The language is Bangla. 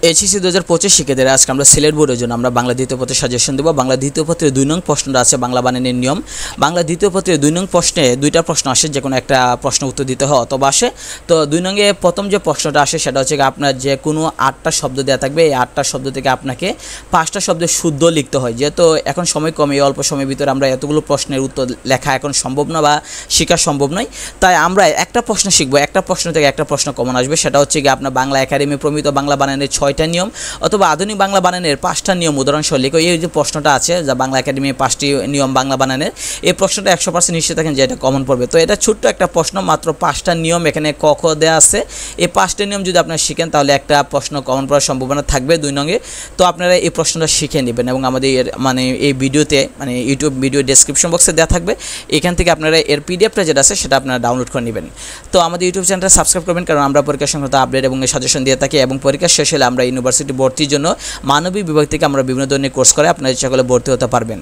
এইচএসসি 2025 শিক্ষার্থীরা আজকে আমরা সিলেট বোর্ডের জন্য আমরা বাংলা দ্বিতীয় পত্রের সাজেশন দেব। বাংলা দ্বিতীয় পত্রের 2 নং প্রশ্নটা আছে বাংলা বানানের নিয়ম। বাংলা দ্বিতীয় পত্রের 2 নং প্রশ্নে দুইটা প্রশ্ন আসে, যে কোনো একটা প্রশ্ন উত্তর দিতে হয় অথবা আসে। তো 2 নংয়ে প্রথম যে প্রশ্নটা আসে সেটা হচ্ছে আপনার যে কোনো 8টা শব্দ দেওয়া থাকবে, এই 8টা শব্দ থেকে আপনাকে 5টা শব্দের শুদ্ধ লিখতে হয়। যেহেতু এখন সময় কম, এই অল্প সময়ের ভিতরে আমরা এতগুলো প্রশ্নের উত্তর লেখা এখন সম্ভব না বা শেখা সম্ভব নয়, তাই আমরা একটা প্রশ্ন শিখবো, একটা প্রশ্ন থেকে একটা প্রশ্ন কমন আসবে। সেটা হচ্ছে আপনার বাংলা একাডেমি প্রমিত বাংলা বানানের 6টা নিয়ম অথবা আধুনিক বাংলা বানানের 5টা নিয়ম উদাহরণসহ লিখো। এই যে প্রশ্নটা আছে যা বাংলা একাডেমির 5টি নিয়ম বাংলা বানানের, এই প্রশ্নটা 100% নিশ্চিত থাকেন যে এটা কমন পড়বে। তো এটা ছোট্ট একটা প্রশ্ন, মাত্র 5টা নিয়ম এখানে ক খ দেওয়া আছে। এই 5টা নিয়ম যদি আপনারা শিখেন তাহলে একটা প্রশ্ন কমন পড়ার সম্ভাবনা থাকবে 2 নংয়ে। তো আপনারা এই প্রশ্নটা শিখে নেবেন এবং আমাদের এই ভিডিওতে ইউটিউব ভিডিও ডেসক্রিপশন বক্সে দেওয়া থাকবে, এখান থেকে আপনারা এর পিডিএফটা যেটা আছে সেটা আপনারা ডাউনলোড করে নেবেন। তো আমাদের ইউটিউব চ্যানেলটা সাবস্ক্রাইব করবেন, কারণ আমরা পরীক্ষা সংক্রান্ত আপডেট এবং সাজেশন দিয়ে থাকি এবং পরীক্ষা শেষ হলে আমরা ইউনিভার্সিটি ভর্তির জন্য মানবিক বিভাগ থেকে আমরা বিভিন্ন ধরনের কোর্স করে আপনারা ইচ্ছা করলে ভর্তি হতে পারবেন।